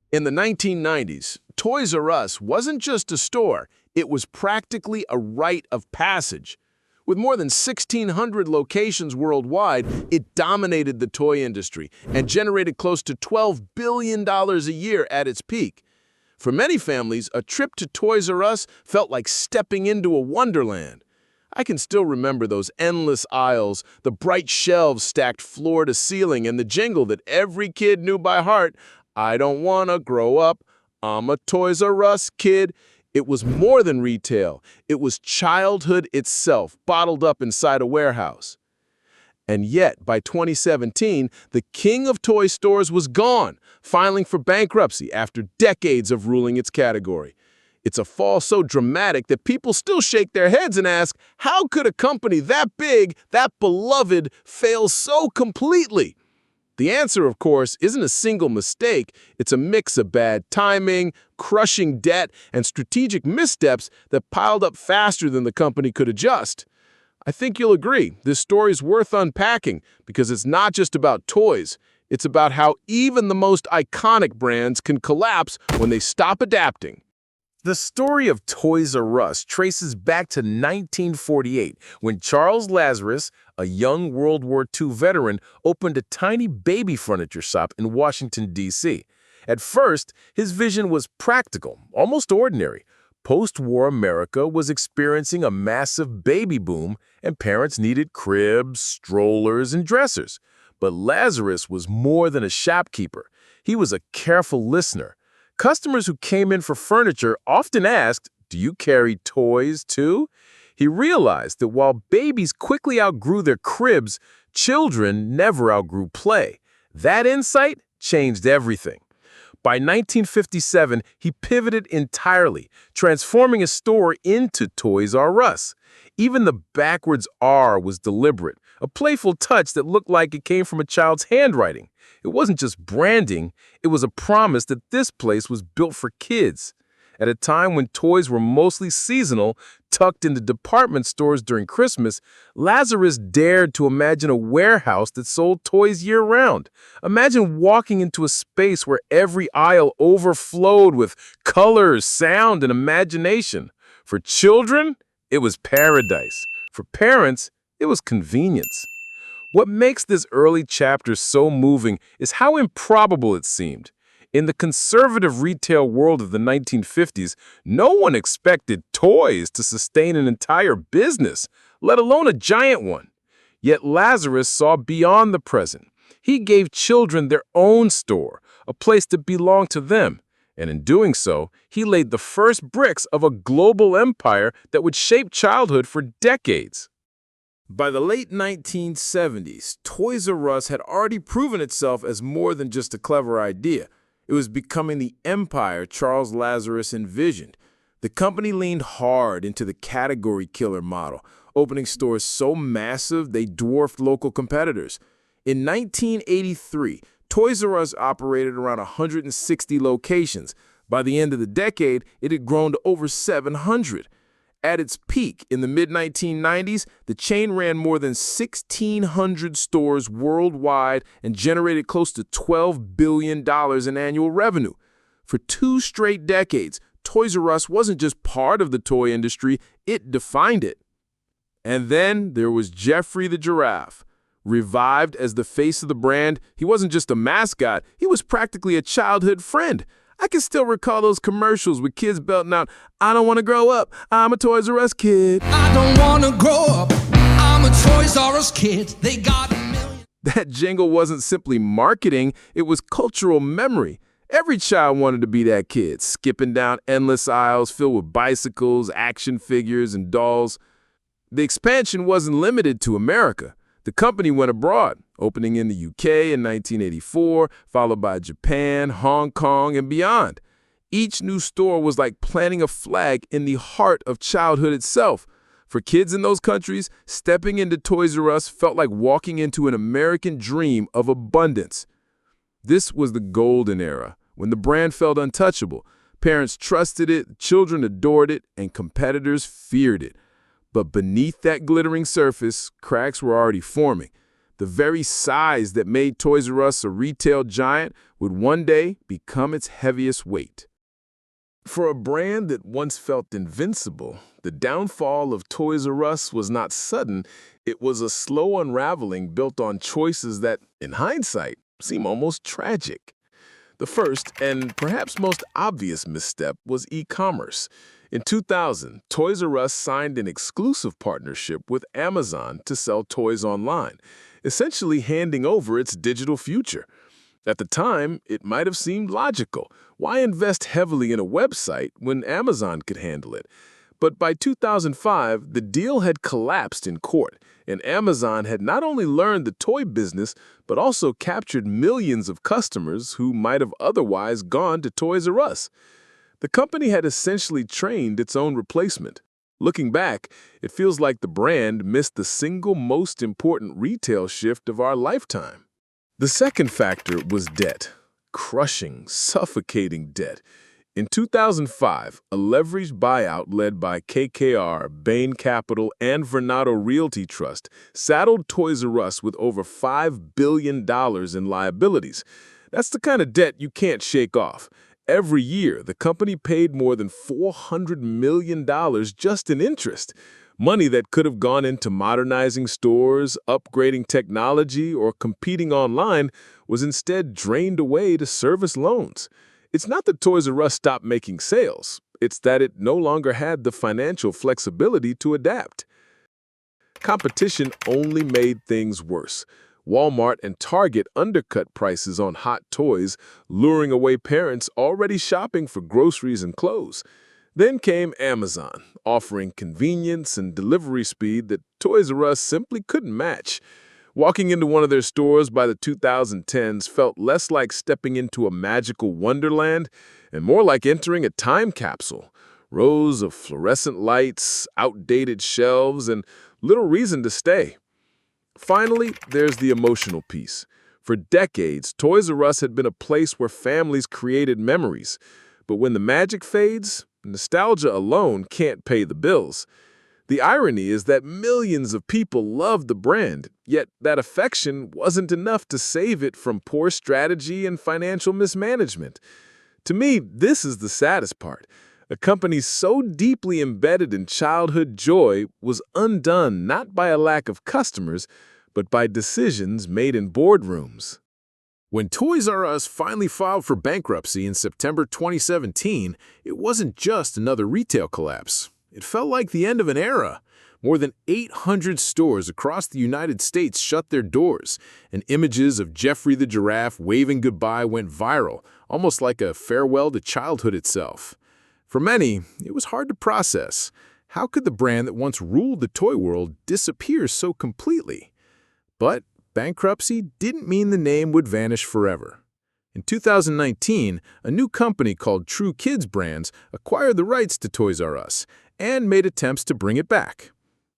In the 1990s, Toys R Us wasn't just a store, it was practically a rite of passage. With more than 1,600 locations worldwide, it dominated the toy industry and generated close to $12 billion a year at its peak. For many families, a trip to Toys R Us felt like stepping into a wonderland. I can still remember those endless aisles, the bright shelves stacked floor to ceiling, and the jingle that every kid knew by heart, "I don't wanna grow up, I'm a Toys R Us kid." It was more than retail. It was childhood itself, bottled up inside a warehouse. And yet, by 2017, the king of toy stores was gone, filing for bankruptcy after decades of ruling its category. It's a fall so dramatic that people still shake their heads and ask, how could a company that big, that beloved, fail so completely? The answer, of course, isn't a single mistake. It's a mix of bad timing, crushing debt, and strategic missteps that piled up faster than the company could adjust. I think you'll agree, this story's worth unpacking because it's not just about toys. It's about how even the most iconic brands can collapse when they stop adapting. The story of Toys R Us traces back to 1948 when Charles Lazarus, a young World War II veteran, opened a tiny baby furniture shop in Washington, D.C. At first, his vision was practical, almost ordinary. Post-war America was experiencing a massive baby boom, and parents needed cribs, strollers, and dressers. But Lazarus was more than a shopkeeper. He was a careful listener. Customers who came in for furniture often asked, "Do you carry toys too?" He realized that while babies quickly outgrew their cribs, children never outgrew play. That insight changed everything. By 1957, he pivoted entirely, transforming his store into Toys R Us. Even the backwards R was deliberate, a playful touch that looked like it came from a child's handwriting. It wasn't just branding, it was a promise that this place was built for kids. At a time when toys were mostly seasonal, tucked into department stores during Christmas, Lazarus dared to imagine a warehouse that sold toys year-round. Imagine walking into a space where every aisle overflowed with colors, sound, and imagination. For children, it was paradise. For parents, it was convenience. What makes this early chapter so moving is how improbable it seemed. In the conservative retail world of the 1950s, no one expected toys to sustain an entire business, let alone a giant one. Yet Lazarus saw beyond the present. He gave children their own store, a place that belonged to them. And in doing so, he laid the first bricks of a global empire that would shape childhood for decades. By the late 1970s, Toys R Us had already proven itself as more than just a clever idea. It was becoming the empire Charles Lazarus envisioned. The company leaned hard into the category killer model, opening stores so massive they dwarfed local competitors. In 1983, Toys R Us operated around 160 locations. By the end of the decade, it had grown to over 700. At its peak in the mid-1990s, the chain ran more than 1,600 stores worldwide and generated close to $12 billion in annual revenue. For 2 straight decades, Toys R Us wasn't just part of the toy industry, it defined it. And then there was Geoffrey the Giraffe. Revived as the face of the brand, he wasn't just a mascot, he was practically a childhood friend. I can still recall those commercials with kids belting out, "I don't want to grow up, I'm a Toys R Us kid." I don't want to grow up, I'm a Toys R Us kid. They got a million. That jingle wasn't simply marketing, it was cultural memory. Every child wanted to be that kid, skipping down endless aisles filled with bicycles, action figures, and dolls. The expansion wasn't limited to America. The company went abroad, opening in the UK in 1984, followed by Japan, Hong Kong, and beyond. Each new store was like planting a flag in the heart of childhood itself. For kids in those countries, stepping into Toys R Us felt like walking into an American dream of abundance. This was the golden era, when the brand felt untouchable. Parents trusted it, children adored it, and competitors feared it. But beneath that glittering surface, cracks were already forming. The very size that made Toys R Us a retail giant would one day become its heaviest weight. For a brand that once felt invincible, the downfall of Toys R Us was not sudden. It was a slow unraveling built on choices that, in hindsight, seem almost tragic. The first, and perhaps most obvious misstep, was e-commerce. In 2000, Toys R Us signed an exclusive partnership with Amazon to sell toys online, essentially handing over its digital future. At the time, it might have seemed logical. Why invest heavily in a website when Amazon could handle it? But by 2005, the deal had collapsed in court, and Amazon had not only learned the toy business, but also captured millions of customers who might have otherwise gone to Toys R Us. The company had essentially trained its own replacement. Looking back, it feels like the brand missed the single most important retail shift of our lifetime. The second factor was debt. Crushing, suffocating debt. In 2005, a leveraged buyout led by KKR, Bain Capital, and Vornado Realty Trust saddled Toys R Us with over $5 billion in liabilities. That's the kind of debt you can't shake off. Every year, the company paid more than $400 million just in interest. Money that could have gone into modernizing stores, upgrading technology, or competing online was instead drained away to service loans. It's not that Toys R Us stopped making sales. It's that it no longer had the financial flexibility to adapt. Competition only made things worse. Walmart and Target undercut prices on hot toys, luring away parents already shopping for groceries and clothes. Then came Amazon, offering convenience and delivery speed that Toys R Us simply couldn't match. Walking into one of their stores by the 2010s felt less like stepping into a magical wonderland and more like entering a time capsule. Rows of fluorescent lights, outdated shelves, and little reason to stay. Finally, there's the emotional piece. For decades, Toys R Us had been a place where families created memories. But when the magic fades, nostalgia alone can't pay the bills. The irony is that millions of people loved the brand, yet that affection wasn't enough to save it from poor strategy and financial mismanagement. To me, this is the saddest part. A company so deeply embedded in childhood joy was undone not by a lack of customers, but by decisions made in boardrooms. When Toys R Us finally filed for bankruptcy in September 2017, it wasn't just another retail collapse. It felt like the end of an era. More than 800 stores across the United States shut their doors, and images of Geoffrey the giraffe waving goodbye went viral, almost like a farewell to childhood itself. For many, it was hard to process. How could the brand that once ruled the toy world disappear so completely? But bankruptcy didn't mean the name would vanish forever. In 2019, a new company called True Kids Brands acquired the rights to Toys R Us and made attempts to bring it back.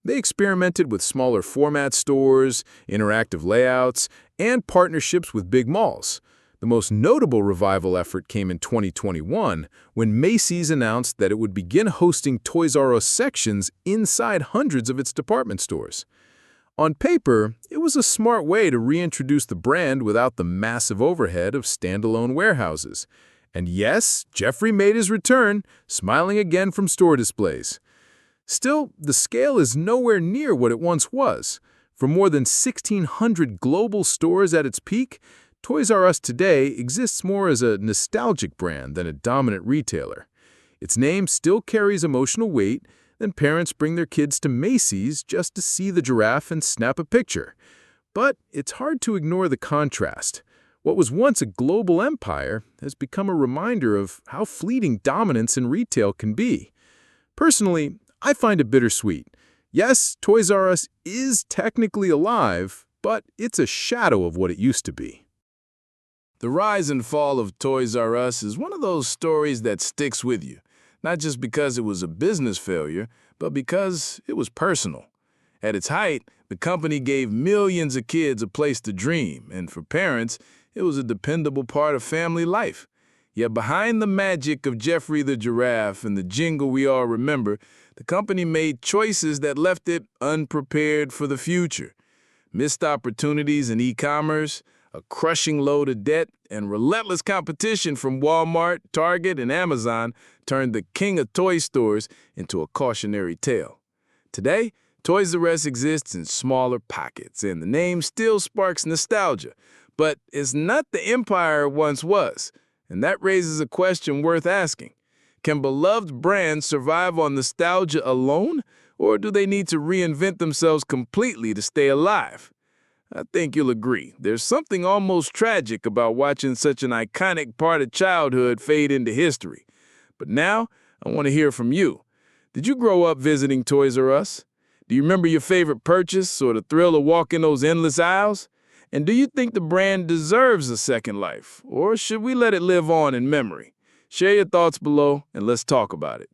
They experimented with smaller format stores, interactive layouts, and partnerships with big malls. The most notable revival effort came in 2021 when Macy's announced that it would begin hosting Toys R Us sections inside hundreds of its department stores. On paper, it was a smart way to reintroduce the brand without the massive overhead of standalone warehouses. And yes, Geoffrey made his return, smiling again from store displays. Still, the scale is nowhere near what it once was. For more than 1,600 global stores at its peak, Toys R Us today exists more as a nostalgic brand than a dominant retailer. Its name still carries emotional weight, and parents bring their kids to Macy's just to see the giraffe and snap a picture. But it's hard to ignore the contrast. What was once a global empire has become a reminder of how fleeting dominance in retail can be. Personally, I find it bittersweet. Yes, Toys R Us is technically alive, but it's a shadow of what it used to be. The rise and fall of Toys R Us is one of those stories that sticks with you, not just because it was a business failure, but because it was personal. At its height, the company gave millions of kids a place to dream, and for parents, it was a dependable part of family life. Yet behind the magic of Geoffrey the giraffe and the jingle we all remember, the company made choices that left it unprepared for the future. Missed opportunities in e-commerce, a crushing load of debt, and relentless competition from Walmart, Target, and Amazon turned the king of toy stores into a cautionary tale. Today, Toys R Us exists in smaller pockets, and the name still sparks nostalgia, but it's not the empire it once was, and that raises a question worth asking. Can beloved brands survive on nostalgia alone, or do they need to reinvent themselves completely to stay alive? I think you'll agree. There's something almost tragic about watching such an iconic part of childhood fade into history. But now, I want to hear from you. Did you grow up visiting Toys R Us? Do you remember your favorite purchase or the thrill of walking those endless aisles? And do you think the brand deserves a second life, or should we let it live on in memory? Share your thoughts below and let's talk about it.